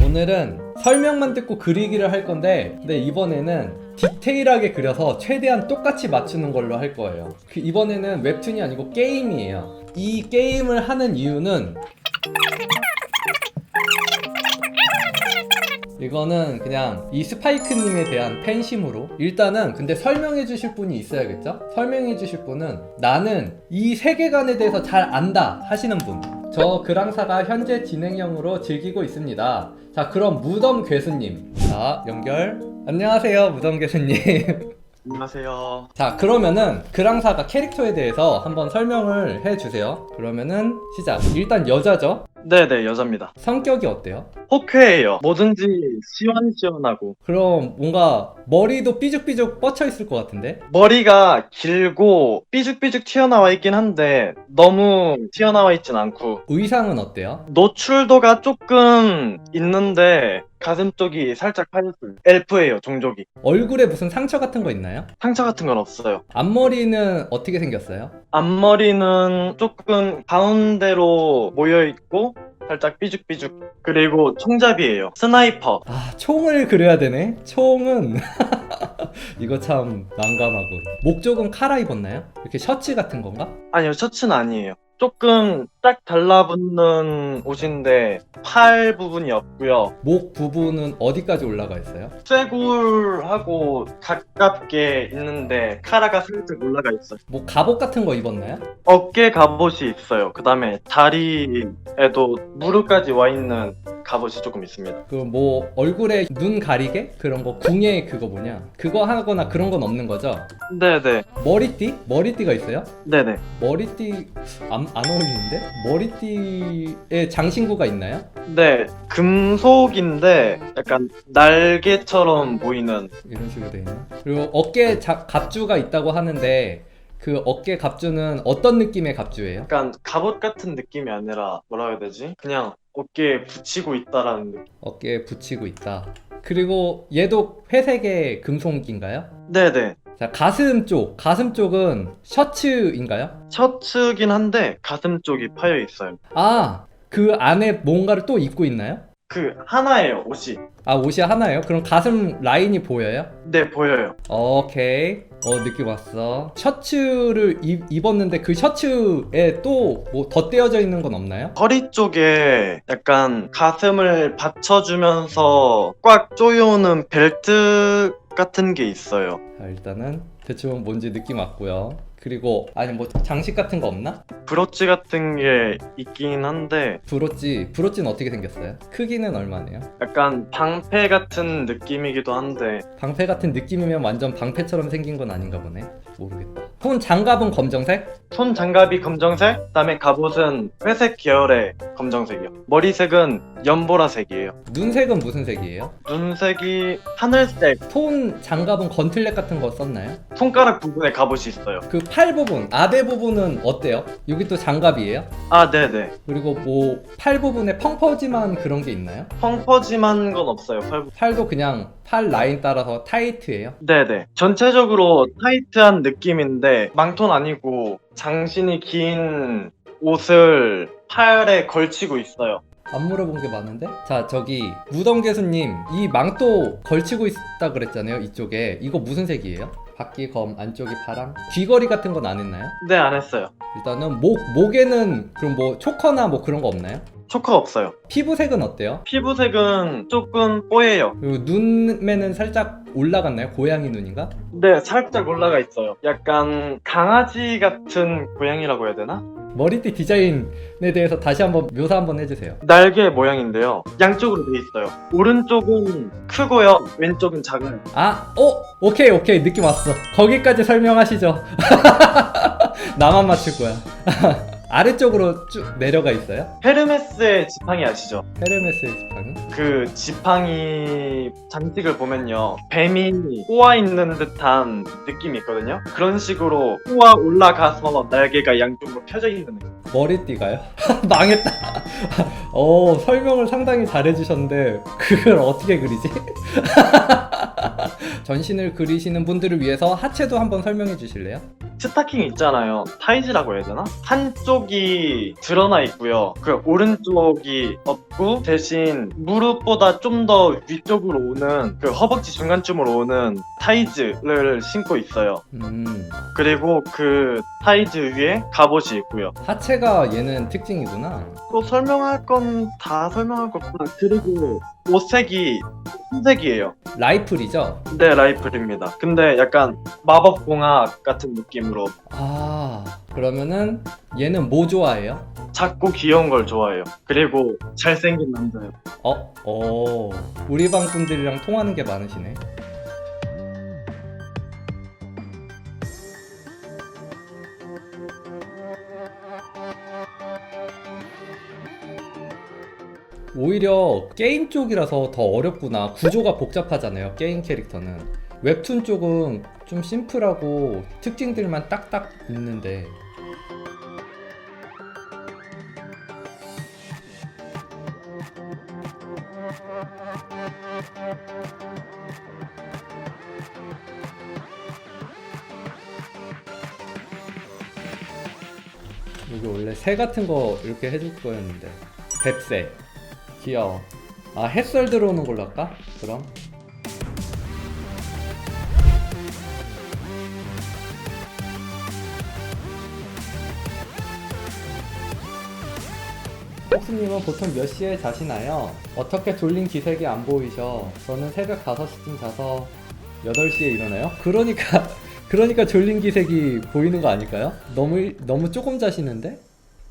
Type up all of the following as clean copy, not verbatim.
오늘은 설명만 듣고 그리기를 할 건데, 근데 이번에는 디테일하게 그려서 최대한 똑같이 맞추는 걸로 할 거예요. 이번에는 웹툰이 아니고 게임이에요. 이 게임을 하는 이유는 이거는 그냥 이 스파이크님에 대한 팬심으로. 일단은 근데 설명해 주실 분이 있어야겠죠? 설명해 주실 분은 나는 이 세계관에 대해서 잘 안다 하시는 분. 저 그랑사가 현재 진행형으로 즐기고 있습니다. 자, 그럼 무덤 괴수님. 자, 연결. 안녕하세요, 무덤 괴수님. 안녕하세요. 자, 그러면은 그랑사가 캐릭터에 대해서 한번 설명을 해주세요. 그러면은 시작. 일단 여자죠? 네네, 여자입니다. 성격이 어때요? 호쾌해요. 뭐든지 시원시원하고. 그럼 뭔가 머리도 삐죽삐죽 뻗쳐 있을 것 같은데? 머리가 길고 삐죽삐죽 튀어나와 있긴 한데 너무 튀어나와 있진 않고. 의상은 어때요? 노출도가 조금 있는데 가슴 쪽이 살짝 파였어요. 엘프예요, 종족이. 얼굴에 무슨 상처 같은 거 있나요? 상처 같은 건 없어요. 앞머리는 어떻게 생겼어요? 앞머리는 조금 가운데로 모여있고 살짝 삐죽삐죽. 그리고 총잡이에요. 스나이퍼. 아, 총을 그려야 되네? 총은 이거 참 난감하군. 목쪽은 카라 입었나요? 이렇게 셔츠 같은 건가? 아니요, 셔츠는 아니에요. 조금 딱 달라붙는 옷인데 팔 부분이 없고요. 목 부분은 어디까지 올라가 있어요? 쇄골하고 가깝게 있는데 카라가 살짝 올라가 있어요. 뭐 갑옷 같은 거 입었나요? 어깨 갑옷이 있어요. 그 다음에 다리에도 무릎까지 와 있는 갑옷이 조금 있습니다. 그 뭐 얼굴에 눈 가리개? 그런 거 궁예 그거 뭐냐? 그거 하거나 그런 건 없는 거죠? 네네. 머리띠? 머리띠가 있어요? 네네. 머리띠 안 어울리는데? 머리띠에 장신구가 있나요? 네. 금속인데 약간 날개처럼 보이는. 이런 식으로 돼 있나요? 그리고 어깨에 갑주가 있다고 하는데 그 어깨 갑주는 어떤 느낌의 갑주예요? 약간 갑옷 같은 느낌이 아니라 뭐라 해야 되지? 그냥 어깨에 붙이고 있다라는 느낌. 어깨에 붙이고 있다. 그리고 얘도 회색의 금속인가요? 네네. 자, 가슴 쪽은 셔츠인가요? 셔츠긴 한데 가슴 쪽이 파여 있어요. 아, 그 안에 뭔가를 또 입고 있나요? 그 하나예요, 옷이. 아, 옷이 하나예요? 그럼 가슴 라인이 보여요? 네, 보여요. 오케이. 느낌 왔어. 셔츠를 입었는데 그 셔츠에 또 뭐 덧대어져 있는 건 없나요? 허리 쪽에 약간 가슴을 받쳐주면서 꽉 조여오는 벨트 같은 게 있어요. 자, 일단은 대충 뭔지 느낌 왔고요. 그리고 아니 뭐 장식 같은 거 없나? 브로치 같은 게 있긴 한데 브로치는 어떻게 생겼어요? 크기는 얼마네요? 약간 방패 같은 느낌이기도 한데 방패 같은 느낌이면 완전 방패처럼 생긴 건 아닌가 보네. 모르겠다. 손 장갑은 검정색? 손 장갑이 검정색, 그다음에 갑옷은 회색 계열의 검정색이요. 머리색은 연보라색이에요. 눈색은 무슨 색이에요? 눈색이 하늘색. 손 장갑은 건틀렛 같은 거 썼나요? 손가락 부분에 갑옷이 있어요. 그 팔 부분, 아대 부분은 어때요? 여기 또 장갑이에요? 아, 네네. 그리고 뭐 팔 부분에 펑퍼짐한 그런 게 있나요? 펑퍼짐한 건 없어요. 팔도 그냥 팔 라인 따라서 타이트해요? 네네. 전체적으로 타이트한 느낌인데 망토는 아니고 장신이 긴 옷을 팔에 걸치고 있어요. 안 물어본 게 많은데? 자, 저기 무덤 교수님, 이 망토 걸치고 있다 그랬잖아요. 이쪽에 이거 무슨 색이에요? 바퀴 검, 안쪽이 파랑? 귀걸이 같은 건 안 했나요? 네, 안 했어요. 일단은 목에는 그럼 뭐 초커나 뭐 그런 거 없나요? 초커 없어요. 피부색은 어때요? 피부색은 조금 뽀예요. 그리고 눈매는 살짝 올라갔나요? 고양이 눈인가? 네, 살짝 올라가 있어요. 약간 강아지 같은 고양이라고 해야 되나? 머리띠 디자인에 대해서 다시 한번 묘사 한번 해주세요. 날개 모양인데요. 양쪽으로 돼 있어요. 오른쪽은 크고요. 왼쪽은 작아요. 아, 오케이 느낌 왔어. 거기까지 설명하시죠. 나만 맞출 거야. 아래쪽으로 쭉 내려가 있어요? 헤르메스의 지팡이 아시죠? 헤르메스의 지팡이? 그 지팡이 장식을 보면요, 뱀이 꼬아 있는 듯한 느낌이 있거든요. 그런 식으로 꼬아 올라가서 날개가 양쪽으로 펴져 있는 느낌. 머리띠가요? 망했다. 설명을 상당히 잘해주셨는데 그걸 어떻게 그리지? 전신을 그리시는 분들을 위해서 하체도 한번 설명해 주실래요? 스타킹 있잖아요. 타이즈라고 해야 되나? 한쪽이 드러나 있고요. 그 오른쪽이 없고 대신 무릎보다 좀 더 위쪽으로 오는 그 허벅지 중간쯤으로 오는 타이즈를 신고 있어요. 그리고 그 타이즈 위에 갑옷이 있고요. 하체가 얘는 특징이구나. 또 설명할 건 다 설명할 거 없구나. 그리고 옷색이 흰색이에요. 라이플이죠? 네, 라이플입니다. 근데 약간 마법 공학 같은 느낌으로 아, 그러면은 얘는 뭐 좋아해요? 작고 귀여운 걸 좋아해요. 그리고 잘생긴 남자예요. 우리 방 분들이랑 통하는 게 많으시네. 오히려 게임 쪽이라서 더 어렵구나. 구조가 복잡하잖아요, 게임 캐릭터는. 웹툰 쪽은 좀 심플하고 특징들만 딱딱 있는데. 여기 원래 새 같은 거 이렇게 해줄 거였는데. 뱁새 귀여워. 아, 햇살 들어오는 걸로 할까? 그럼 폭스님은 보통 몇 시에 자시나요? 어떻게 졸린 기색이 안 보이셔? 저는 새벽 5시쯤 자서 8시에 일어나요? 그러니까 졸린 기색이 보이는 거 아닐까요? 너무 조금 자시는데?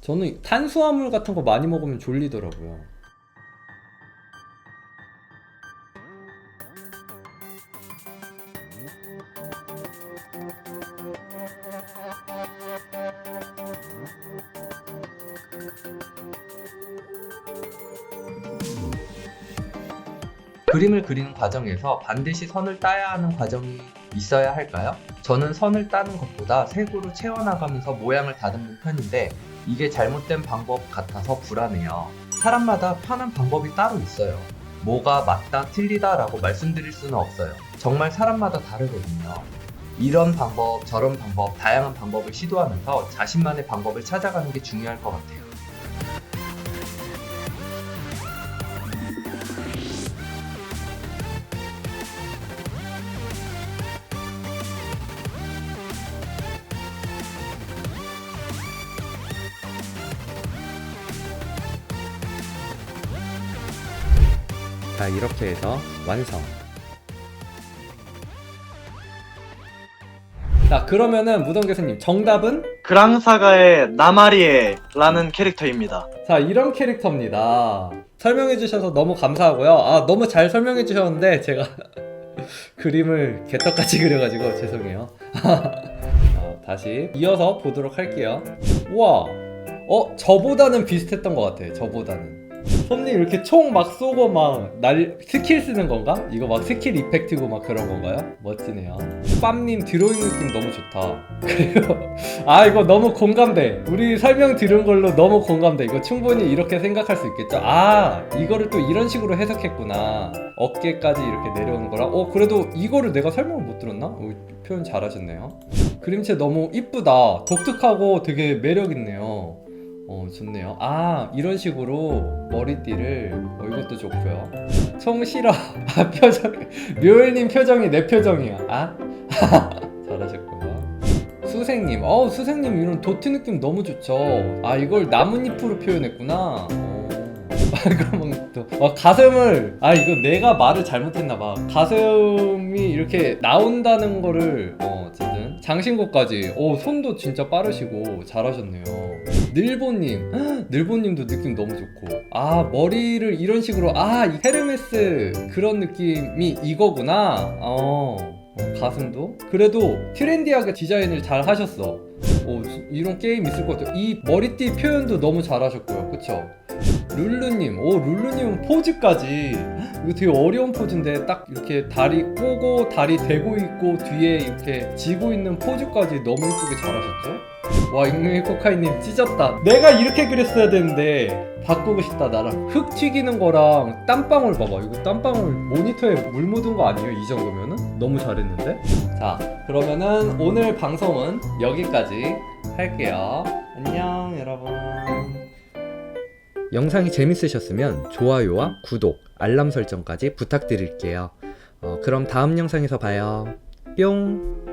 저는 탄수화물 같은 거 많이 먹으면 졸리더라고요. 그림을 그리는 과정에서 반드시 선을 따야 하는 과정이 있어야 할까요? 저는 선을 따는 것보다 색으로 채워나가면서 모양을 다듬는 편인데 이게 잘못된 방법 같아서 불안해요. 사람마다 편한 방법이 따로 있어요. 뭐가 맞다 틀리다 라고 말씀드릴 수는 없어요. 정말 사람마다 다르거든요. 이런 방법 저런 방법 다양한 방법을 시도하면서 자신만의 방법을 찾아가는 게 중요할 것 같아요. 자, 이렇게 해서 완성. 자, 그러면은 무덤 교수님 정답은? 그랑사가의 나마리에라는 캐릭터입니다. 자, 이런 캐릭터입니다. 설명해 주셔서 너무 감사하고요. 아, 너무 잘 설명해 주셨는데 제가 그림을 개떡같이 그려가지고 죄송해요. 다시 이어서 보도록 할게요. 우와, 저보다는 비슷했던 것 같아. 저보다는. 손님 이렇게 총 막 쏘고 막 스킬 쓰는 건가? 이거 막 스킬 이펙트고 막 그런 건가요? 멋지네요. 빰님 드로잉 느낌 너무 좋다. 그리고 이거 너무 공감돼. 우리 설명 들은 걸로 너무 공감돼. 이거 충분히 이렇게 생각할 수 있겠죠? 이거를 또 이런 식으로 해석했구나. 어깨까지 이렇게 내려오는 거라. 그래도 이거를 내가 설명을 못 들었나? 표현 잘하셨네요. 그림체 너무 이쁘다. 독특하고 되게 매력있네요. 좋네요. 이런 식으로 머리띠를 이것도 좋고요. 총 싫어. 표정 묘일님 표정이 내 표정이야. 잘하셨고요. 수생님 수생님 이런 도트 느낌 너무 좋죠. 이걸 나뭇잎으로 표현했구나. 그러면 또 가슴을 이거 내가 말을 잘못했나봐. 가슴이 이렇게 나온다는 거를 어쨌든 장신구까지 손도 진짜 빠르시고 잘하셨네요. 늘보님도 느낌 너무 좋고 머리를 이런 식으로 이 헤르메스 그런 느낌이 이거구나. 가슴도 그래도 트렌디하게 디자인을 잘 하셨어. 이런 게임 있을 것 같아요. 이 머리띠 표현도 너무 잘하셨고요. 그쵸? 룰루님은 포즈까지 이거 되게 어려운 포즈인데 딱 이렇게 다리 꼬고 다리 대고 있고 뒤에 이렇게 지고 있는 포즈까지 너무 이쁘게 잘하셨죠? 와, 익명의 코카인님 찢었다. 내가 이렇게 그렸어야 되는데 바꾸고 싶다. 나랑 흙 튀기는 거랑 땀방울 봐봐. 이거 땀방울 모니터에 물 묻은 거 아니에요? 이 정도면은? 너무 잘했는데? 자, 그러면은 오늘 방송은 여기까지 할게요. 안녕 여러분. 영상이 재밌으셨으면 좋아요와 구독, 알람 설정까지 부탁드릴게요. 그럼 다음 영상에서 봐요. 뿅.